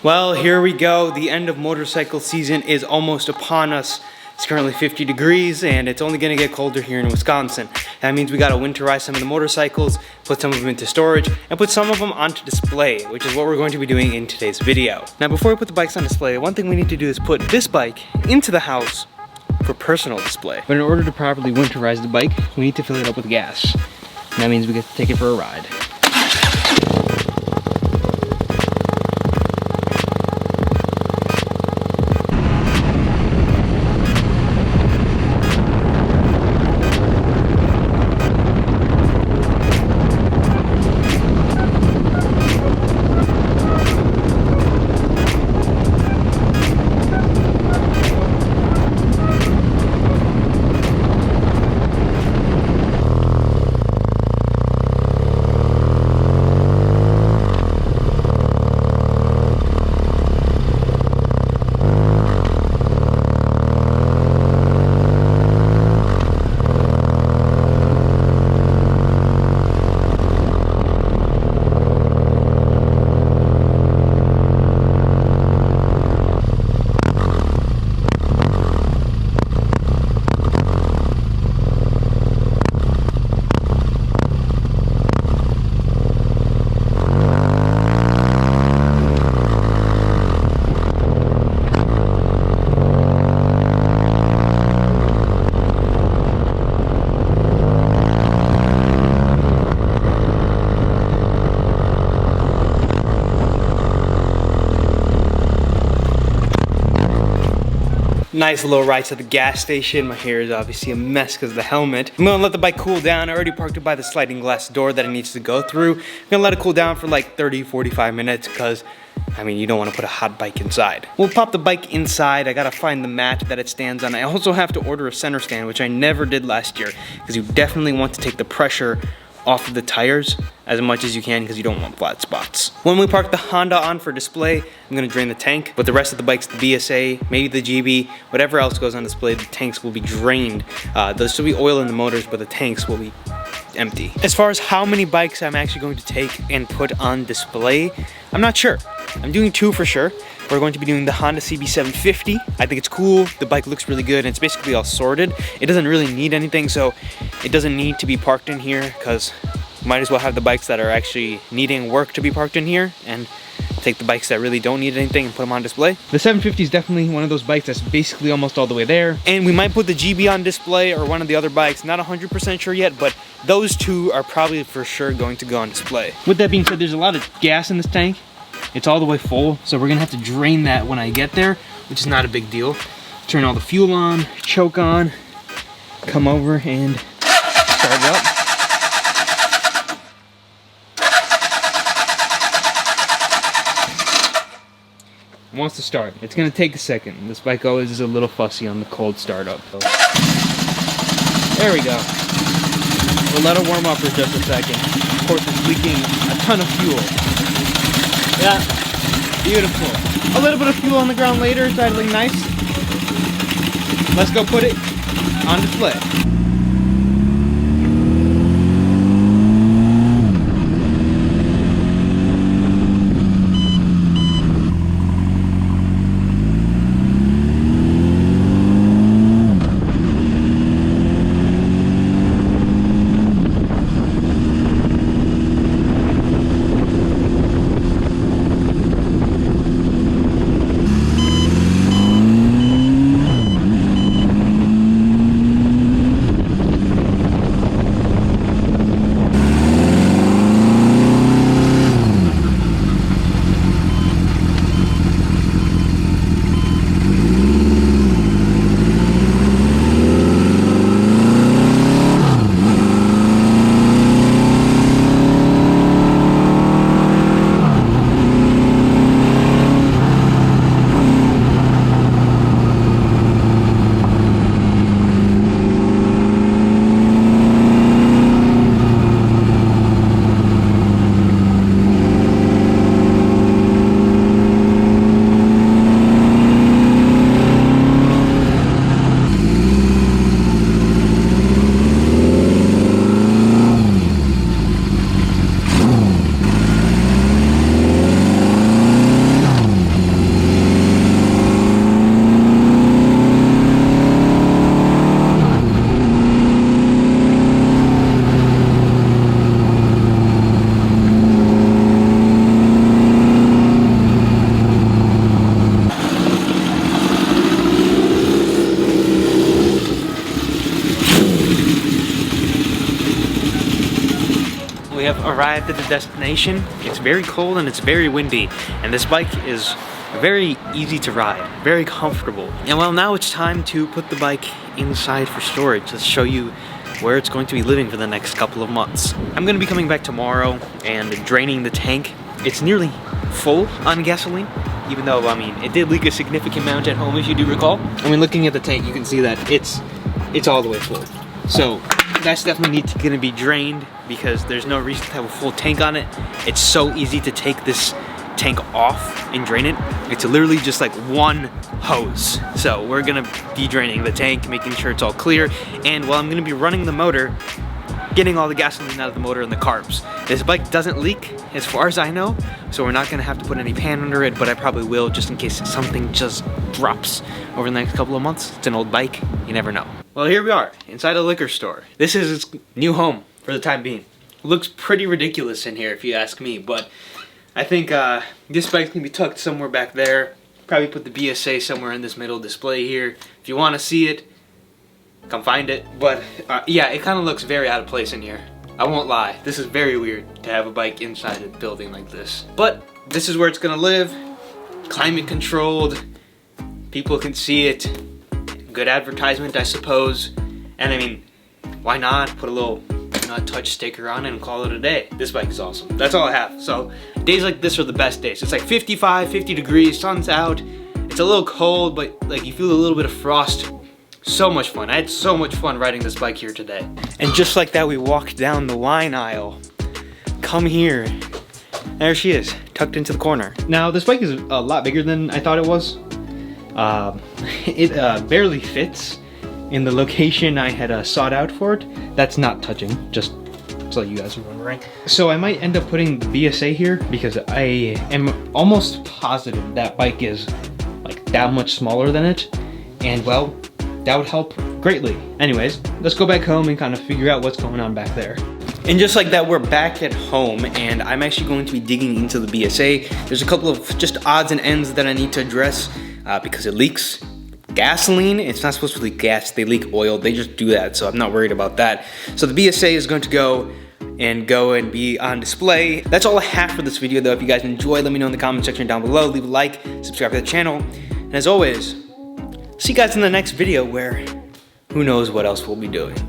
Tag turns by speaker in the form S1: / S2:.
S1: Well, here we go. The end of motorcycle season is almost upon us. It's currently 50 degrees and it's only gonna get colder here in Wisconsin. That means we gotta winterize some of the motorcycles, put some of them into storage, and put some of them onto display, which is what we're going to be doing in today's video. Now, before we put the bikes on display, one thing we need to do is put this bike into the house for personal display. But in order to properly winterize the bike, we need to fill it up with gas. And that means we get to take it for a ride. Nice little ride to the gas station. My hair is obviously a mess because of the helmet. I'm gonna let the bike cool down. I already parked it by the sliding glass door that it needs to go through. I'm gonna let it cool down for like 30-45 minutes because, I mean, you don't want to put a hot bike inside. We'll pop the bike inside. I gotta find the mat that it stands on. I also have to order a center stand, which I never did last year, because you definitely want to take the pressure off of the tires as much as you can because you don't want flat spots. When we park the Honda on for display, I'm gonna drain the tank, but the rest of the bikes, the BSA, maybe the GB, whatever else goes on display, the tanks will be drained. There'll still be oil in the motors, but the tanks will be empty. As far as how many bikes I'm actually going to take and put on display, I'm not sure. I'm doing 2 for sure. We're going to be doing the Honda CB750. I think it's cool. The bike looks really good and it's basically all sorted. It doesn't really need anything, so it doesn't need to be parked in here because might as well have the bikes that are actually needing work to be parked in here and take the bikes that really don't need anything and put them on display. The 750 is definitely one of those bikes that's basically almost all the way there. And we might put the GB on display or one of the other bikes. Not 100% sure yet, but those 2 are probably for sure going to go on display. With that being said, there's a lot of gas in this tank. It's all the way full, so we're gonna have to drain that when I get there, which is not a big deal. Turn all the fuel on, choke on, come over and start it up. It wants to start. It's gonna take a second. This bike always is a little fussy on the cold startup. So. There we go. We'll let it warm up for just a second. Of course, it's leaking a ton of fuel. Yeah, beautiful. A little bit of fuel on the ground later, it's idling nice. Let's go put it on display. arrived at the destination. It's very cold and it's very windy, and this bike is very easy to ride, very comfortable. And well, now it's time to put the bike inside for storage. Let's show you where it's going to be living for the next couple of months. I'm gonna be coming back tomorrow and draining the tank. It's nearly full on gasoline, even though, I mean, it did leak a significant amount at home, if you do recall. I mean, looking at the tank, you can see that it's all the way full. So that's definitely gonna be drained because there's no reason to have a full tank on it. It's so easy to take this tank off and drain it. It's literally just like one hose. So we're gonna be draining the tank, making sure it's all clear. And while I'm gonna be running the motor, getting all the gasoline out of the motor and the carbs. This bike doesn't leak as far as I know, so we're not gonna have to put any pan under it, but I probably will just in case something just drops over the next couple of months. It's an old bike, you never know. Well, here we are inside a liquor store. This is its new home for the time being. It looks pretty ridiculous in here if you ask me, but I think this bike can be tucked somewhere back there. Probably put the BSA somewhere in this middle display here. If you want to see it, come find it. But yeah, it kind of looks very out of place in here. I won't lie, this is very weird to have a bike inside a building like this. But this is where it's gonna live, climate controlled, people can see it, good advertisement I suppose. And I mean, why not put a little "Do Not Touch" sticker on it and call it a day. This bike is awesome, that's all I have. So days like this are the best days. It's like 55, 50 degrees, sun's out, it's a little cold, but like you feel a little bit of frost. So much fun. I had so much fun riding this bike here today. And just like that, we walked down the wine aisle. Come here. There she is, tucked into the corner. Now, this bike is a lot bigger than I thought it was. It barely fits in the location I had sought out for it. That's not touching, just so you guys are wondering. So I might end up putting the BSA here because I am almost positive that bike is like that much smaller than it. And well, that would help greatly. Anyways, let's go back home and kind of figure out what's going on back there. And just like that, we're back at home and I'm actually going to be digging into the BSA. There's a couple of just odds and ends that I need to address because it leaks gasoline. It's not supposed to leak gas, they leak oil. They just do that, so I'm not worried about that. So the BSA is going to go and be on display. That's all I have for this video though. If you guys enjoyed, let me know in the comment section down below. Leave a like, subscribe to the channel. And as always, see you guys in the next video where who knows what else we'll be doing.